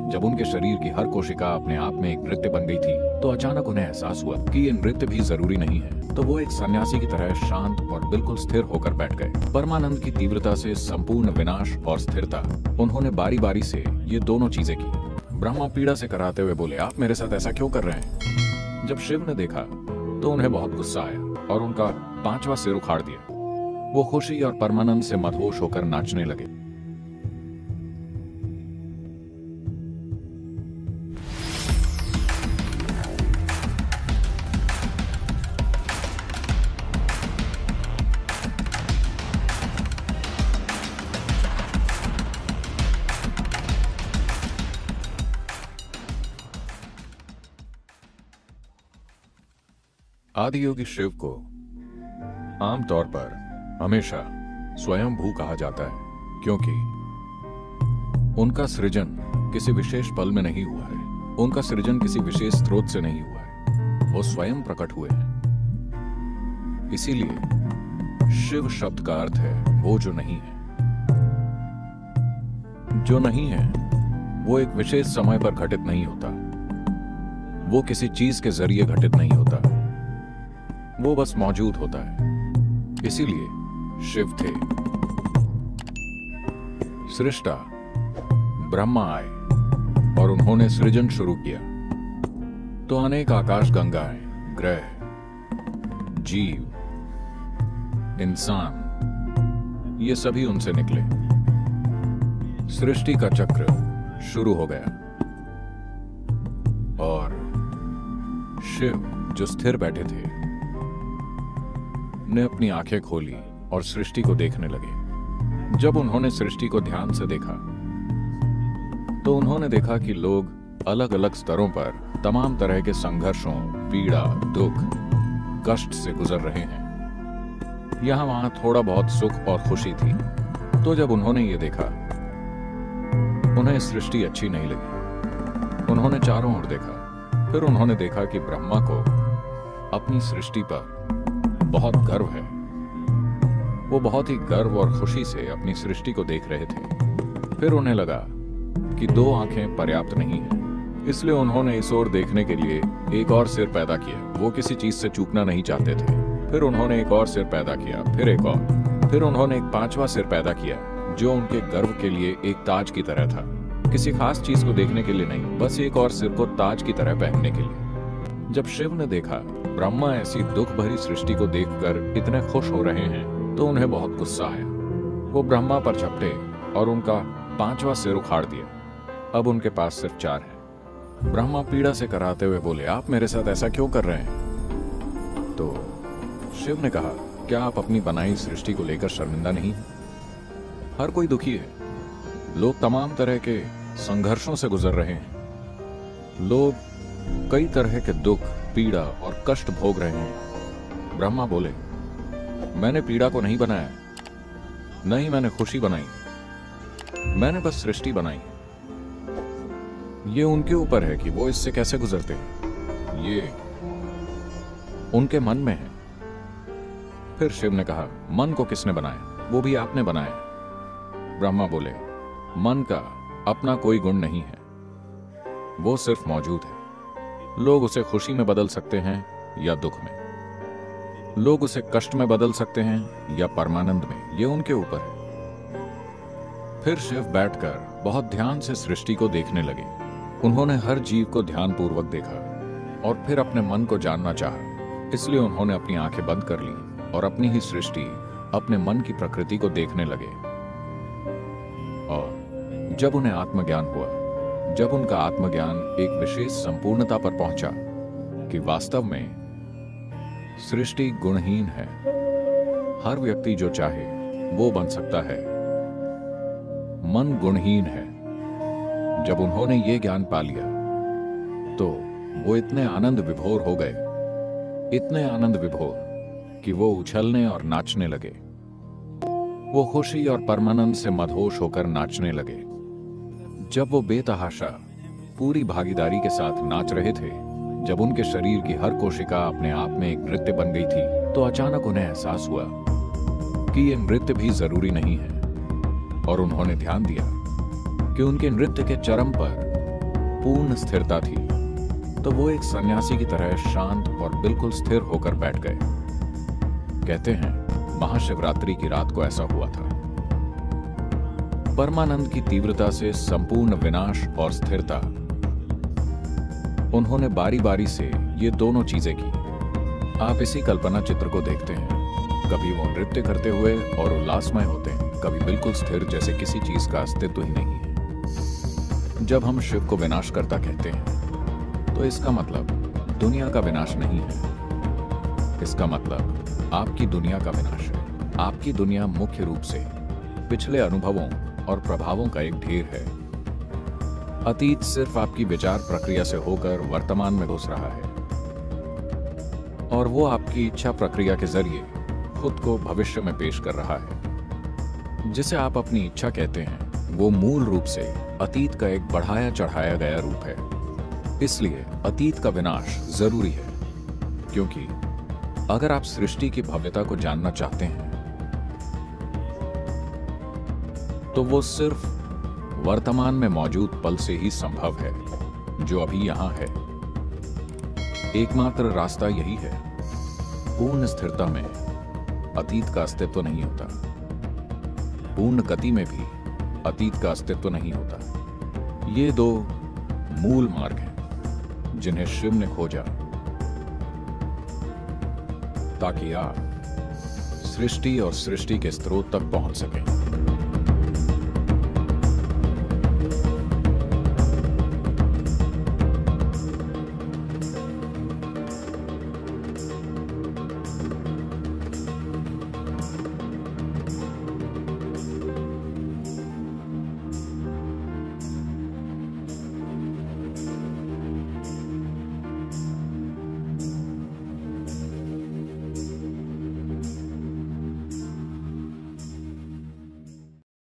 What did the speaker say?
जब उनके शरीर की हर कोशिका अपने आप में एक नृत्य बन गई थी, तो अचानक उन्हें एहसास हुआ कि ये नृत्य भी जरूरी नहीं है। तो वो एक सन्यासी की तरह शांत और बिल्कुल स्थिर होकर बैठ गए। परमानंद की तीव्रता से संपूर्ण विनाश और स्थिरता, उन्होंने बारी बारी से ये दोनों चीजें की। ब्रह्मा पीड़ा से कराते हुए बोले, आप मेरे साथ ऐसा क्यों कर रहे हैं? जब शिव ने देखा तो उन्हें बहुत गुस्सा आया और उनका 5वां सिर उखाड़ दिया। वो खुशी और परमानंद से मदहोश होकर नाचने लगे। आदियोगी शिव को आमतौर पर हमेशा स्वयंभू कहा जाता है, क्योंकि उनका सृजन किसी विशेष पल में नहीं हुआ है, उनका सृजन किसी विशेष स्रोत से नहीं हुआ है, वो स्वयं प्रकट हुए हैं। इसीलिए शिव शब्द का अर्थ है वो जो नहीं है। जो नहीं है वो एक विशेष समय पर घटित नहीं होता, वो किसी चीज के जरिए घटित नहीं होता, वो बस मौजूद होता है। इसीलिए शिव थे। सृष्टा ब्रह्मा आए और उन्होंने सृजन शुरू किया, तो अनेक आकाश गंगाएं, ग्रह, जीव, इंसान, ये सभी उनसे निकले। सृष्टि का चक्र शुरू हो गया और शिव जो स्थिर बैठे थे ने अपनी आंखें खोली और सृष्टि को देखने लगे। जब उन्होंने सृष्टि को ध्यान से देखा तो उन्होंने देखा कि लोग अलग अलग स्तरों पर तमाम तरह के संघर्षों, पीड़ा, दुख, कष्ट से गुजर रहे हैं। यहां वहां थोड़ा बहुत सुख और खुशी थी। तो जब उन्होंने ये देखा, उन्हें सृष्टि अच्छी नहीं लगी। उन्होंने चारों ओर देखा। फिर उन्होंने देखा कि ब्रह्मा को अपनी सृष्टि पर बहुत गर्व है। वो बहुत ही गर्व और खुशी से अपनी सृष्टि को देख रहे थे। फिर उन्हें लगा कि 2 आंखें पर्याप्त नहीं है, इसलिए उन्होंने इस ओर देखने के लिए एक और सिर पैदा किया। वो किसी चीज से चूकना नहीं चाहते थे। फिर उन्होंने एक और सिर पैदा किया, फिर एक और, फिर उन्होंने एक 5वां सिर पैदा किया, जो उनके गर्व के लिए एक ताज की तरह था। किसी खास चीज को देखने के लिए नहीं, बस एक और सिर को ताज की तरह पहनने के लिए। जब शिव ने देखा ब्रह्मा ऐसी दुख भरी सृष्टि को देखकर इतने खुश हो रहे हैं, तो उन्हें बहुत गुस्सा आया। वो ब्रह्मा पर झपटे और उनका 5वां सिर उखाड़ दिया। अब उनके पास सिर्फ 4 है। ब्रह्मा पीड़ा से कराते हुए बोले, आप मेरे साथ ऐसा क्यों कर रहे हैं? तो शिव ने कहा, क्या आप अपनी बनाई सृष्टि को लेकर शर्मिंदा नहीं? हर कोई दुखी है। लोग तमाम तरह के संघर्षों से गुजर रहे हैं। लोग कई तरह के दुख, पीड़ा और कष्ट भोग रहे हैं। ब्रह्मा बोले, मैंने पीड़ा को नहीं बनाया, नहीं मैंने खुशी बनाई, मैंने बस सृष्टि बनाई। ये उनके ऊपर है कि वो इससे कैसे गुजरते हैं, ये उनके मन में है। फिर शिव ने कहा, मन को किसने बनाया? वो भी आपने बनाया। ब्रह्मा बोले, मन का अपना कोई गुण नहीं है, वो सिर्फ मौजूद है। लोग उसे खुशी में बदल सकते हैं या दुख में, लोग उसे कष्ट में बदल सकते हैं या परमानंद में, ये उनके ऊपर है। फिर शिव बैठकर बहुत ध्यान से सृष्टि को देखने लगे। उन्होंने हर जीव को ध्यानपूर्वक देखा और फिर अपने मन को जानना चाहा। इसलिए उन्होंने अपनी आंखें बंद कर ली और अपनी ही सृष्टि, अपने मन की प्रकृति को देखने लगे। और जब उन्हें आत्मज्ञान हुआ, जब उनका आत्मज्ञान एक विशेष संपूर्णता पर पहुंचा कि वास्तव में सृष्टि गुणहीन है, हर व्यक्ति जो चाहे वो बन सकता है, मन गुणहीन है। जब उन्होंने ये ज्ञान पा लिया तो वो इतने आनंद विभोर हो गए, इतने आनंद विभोर कि वो उछलने और नाचने लगे। वो खुशी और परमानंद से मदहोश होकर नाचने लगे। जब वो बेतहाशा पूरी भागीदारी के साथ नाच रहे थे, जब उनके शरीर की हर कोशिका अपने आप में एक नृत्य बन गई थी, तो अचानक उन्हें एहसास हुआ कि ये नृत्य भी जरूरी नहीं है। और उन्होंने ध्यान दिया कि उनके नृत्य के चरम पर पूर्ण स्थिरता थी, तो वो एक सन्यासी की तरह शांत और बिल्कुल स्थिर होकर बैठ गए। कहते हैं महाशिवरात्रि की रात को ऐसा हुआ था। परमानंद की तीव्रता से संपूर्ण विनाश और स्थिरता, उन्होंने बारी बारी से ये दोनों चीजें की। आप इसी कल्पना चित्र को देखते हैं, कभी वो नृत्य करते हुए और उल्लासमय होते हैं, कभी बिल्कुल स्थिर जैसे किसी चीज का अस्तित्व ही नहीं है। जब हम शिव को विनाशकर्ता कहते हैं तो इसका मतलब दुनिया का विनाश नहीं है, इसका मतलब आपकी दुनिया का विनाश है। आपकी दुनिया मुख्य रूप से पिछले अनुभवों और प्रभावों का एक ढेर है। अतीत सिर्फ आपकी विचार प्रक्रिया से होकर वर्तमान में घुस रहा है, और वो आपकी इच्छा प्रक्रिया के जरिए खुद को भविष्य में पेश कर रहा है। जिसे आप अपनी इच्छा कहते हैं वो मूल रूप से अतीत का एक बढ़ाया चढ़ाया गया रूप है। इसलिए अतीत का विनाश जरूरी है, क्योंकि अगर आप सृष्टि की भव्यता को जानना चाहते हैं तो वो सिर्फ वर्तमान में मौजूद पल से ही संभव है, जो अभी यहां है। एकमात्र रास्ता यही है। पूर्ण स्थिरता में अतीत का अस्तित्व नहीं होता, पूर्ण गति में भी अतीत का अस्तित्व नहीं होता। ये दो मूल मार्ग हैं जिन्हें शिव ने खोजा ताकि आप सृष्टि और सृष्टि के स्रोत तक पहुंच सकें।